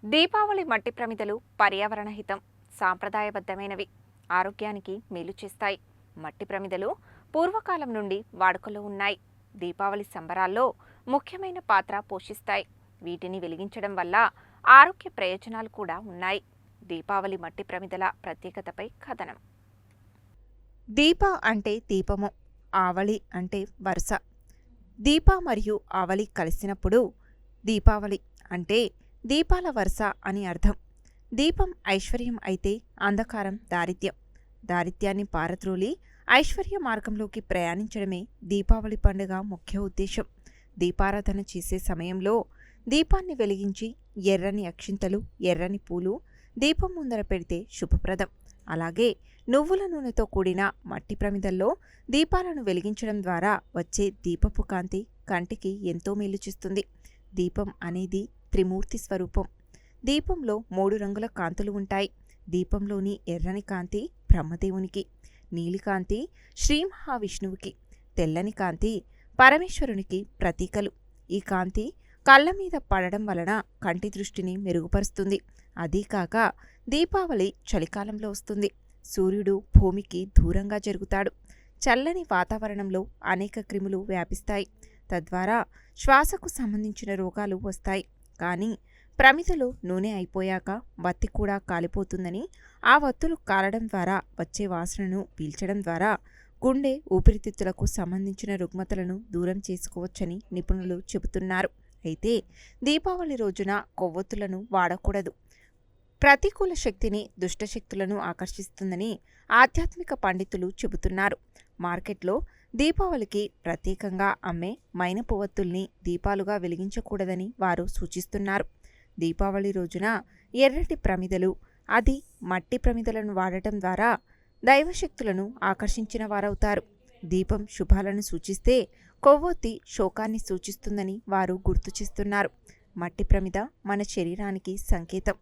దీపావళి మట్టి ప్రమిదలు పర్యావరణ హితం, సాంప్రదాయబద్ధమైనవి, ఆరోగ్యానికి మేలు చేస్తాయి. మట్టి ప్రమిదలు పూర్వకాలం నుండి వాడుకలో ఉన్నాయి. దీపావళి సంబరాల్లో ముఖ్యమైన పాత్ర పోషిస్తాయి. వీటిని వెలిగించడం వల్ల ఆరోగ్య ప్రయోజనాలు కూడా ఉన్నాయి. దీపావళి మట్టి ప్రమిదల ప్రత్యేకతపై కథనం. దీప అంటే దీపము, ఆవళి అంటే వరుస. దీప మరియు ఆవళి కలిసినప్పుడు దీపావళి అంటే దీపాల వరుస అని అర్థం. దీపం ఐశ్వర్యం అయితే అంధకారం దారిద్ర్యం. దారిద్ర్యాన్ని పారద్రోలి ఐశ్వర్య మార్గంలోకి ప్రయాణించడమే దీపావళి పండుగ ముఖ్య ఉద్దేశం. దీపారాధన చేసే సమయంలో దీపాన్ని వెలిగించి ఎర్రని అక్షింతలు, ఎర్రని పూలు దీపం ముందర పెడితే శుభప్రదం. అలాగే నువ్వుల నూనెతో కూడిన మట్టి ప్రమిదల్లో దీపాలను వెలిగించడం ద్వారా వచ్చే దీపపు కాంతి కంటికి ఎంతో మేలు చేస్తుంది. దీపం అనేది త్రిమూర్తి స్వరూపం. దీపంలో 3 రంగుల కాంతులు ఉంటాయి. దీపంలోని ఎర్రని కాంతి బ్రహ్మదేవునికి, నీలికాంతి శ్రీ మహావిష్ణువుకి, తెల్లని కాంతి పరమేశ్వరునికి ప్రతీకలు. ఈ కాంతి కళ్ళ మీద పడడం వలన కంటి దృష్టిని మెరుగుపరుస్తుంది. అదీకాక దీపావళి చలికాలంలో వస్తుంది. సూర్యుడు భూమికి దూరంగా జరుగుతాడు. చల్లని వాతావరణంలో అనేక క్రిములు వ్యాపిస్తాయి. తద్వారా శ్వాసకు సంబంధించిన రోగాలు వస్తాయి. కానీ ప్రమిదలో నూనె అయిపోయాక వత్తి కూడా కాలిపోతుందని, ఆ వత్తులు కాలడం ద్వారా వచ్చే వాసనను పీల్చడం ద్వారా గుండె, ఊపిరితిత్తులకు సంబంధించిన రుగ్మతలను దూరం చేసుకోవచ్చని నిపుణులు చెబుతున్నారు. అయితే దీపావళి రోజున కొవ్వొత్తులను వాడకూడదు. ప్రతికూల శక్తిని, దుష్టశక్తులను ఆకర్షిస్తుందని ఆధ్యాత్మిక పండితులు చెబుతున్నారు. మార్కెట్లో దీపావళికి ప్రత్యేకంగా అమ్మే మైనపు ఒత్తుల్ని దీపాలుగా వెలిగించకూడదని వారు సూచిస్తున్నారు. దీపావళి రోజున ఎర్రటి ప్రమిదలు, అది మట్టి ప్రమిదలను వాడటం ద్వారా దైవశక్తులను ఆకర్షించిన వారవుతారు. దీపం శుభాలను సూచిస్తే కొవ్వొత్తి శోకాన్ని సూచిస్తుందని వారు గుర్తు చేస్తున్నారు. మట్టి ప్రమిద మన శరీరానికి సంకేతం.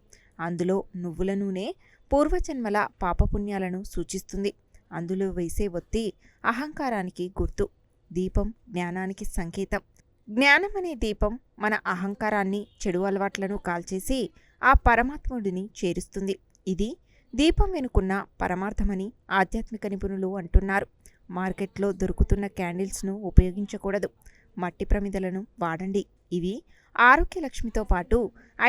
అందులో నువ్వుల నూనె పూర్వజన్మల పాపపుణ్యాలను సూచిస్తుంది. అందులో వేసే ఒత్తి అహంకారానికి గుర్తు. దీపం జ్ఞానానికి సంకేతం. జ్ఞానం అనే దీపం మన అహంకారాన్ని, చెడు అలవాట్లను కాల్చేసి ఆ పరమాత్ముడిని చేరుస్తుంది. ఇది దీపం వెనుకున్న పరమార్థమని ఆధ్యాత్మిక నిపుణులు అంటున్నారు. మార్కెట్లో దొరుకుతున్న క్యాండిల్స్ను ఉపయోగించకూడదు. మట్టి ప్రమిదలను వాడండి. ఇవి ఆరోగ్యలక్ష్మితో పాటు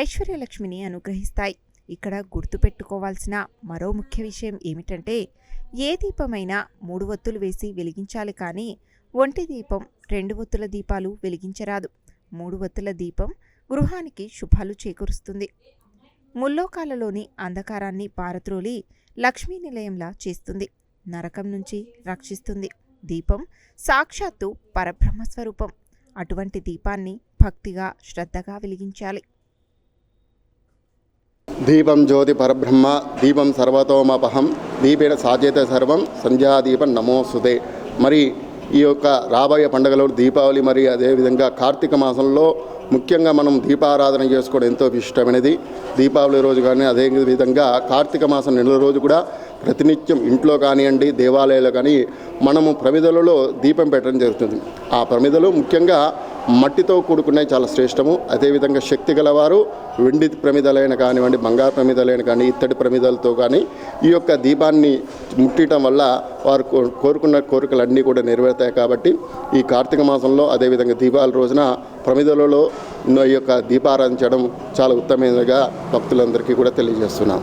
ఐశ్వర్యలక్ష్మిని అనుగ్రహిస్తాయి. ఇక్కడ గుర్తుపెట్టుకోవాల్సిన మరో ముఖ్య విషయం ఏమిటంటే, ఏ దీపమైనా 3 ఒత్తులు వేసి వెలిగించాలి, కానీ ఒంటి దీపం 2 ఒత్తుల దీపాలు వెలిగించరాదు. 3 ఒత్తుల దీపం గృహానికి శుభాలు చేకూరుస్తుంది. ముల్లోకాలలోని అంధకారాన్ని పారద్రోలి లక్ష్మీ నిలయంలా చేస్తుంది. నరకం నుంచి రక్షిస్తుంది. దీపం సాక్షాత్తు పరబ్రహ్మస్వరూపం. అటువంటి దీపాన్ని భక్తిగా, శ్రద్ధగా వెలిగించాలి. దీపం జ్యోతి పరబ్రహ్మ, దీపం సర్వతోమపహం, దీపేణ సాధ్యత సర్వం, సంధ్యాదీపం నమోస్తుతే. మరి ఈ యొక్క రాబోయే పండుగలో దీపావళి, మరి అదేవిధంగా కార్తీక మాసంలో ముఖ్యంగా మనం దీపారాధన చేసుకోవడం ఎంతో ఇష్టమైనది. దీపావళి రోజు కానీ, అదేవిధంగా కార్తీక మాసం నెల రోజు కూడా ప్రతినిత్యం ఇంట్లో కానివ్వండి, దేవాలయాల్లో కానీ మనము ప్రమిదలలో దీపం పెట్టడం జరుగుతుంది. ఆ ప్రమిదలు ముఖ్యంగా మట్టితో కూడుకున్నవి చాలా శ్రేష్టము. అదేవిధంగా శక్తి గలవారు వెండి ప్రమిదలైన కానివ్వండి, బంగారు ప్రమిదలైన కానీ, ఇత్తడి ప్రమిదలతో కానీ ఈ యొక్క దీపాన్ని ముట్టడం వల్ల వారు కోరుకున్న కోరికలన్నీ కూడా నెరవేరుతాయి. కాబట్టి ఈ కార్తీక మాసంలో, అదేవిధంగా దీపావళి రోజున ప్రమిదలలో ఈ యొక్క దీపారాధన చేయడం చాలా ఉత్తమమైనదిగా భక్తులందరికీ కూడా తెలియజేస్తున్నాం.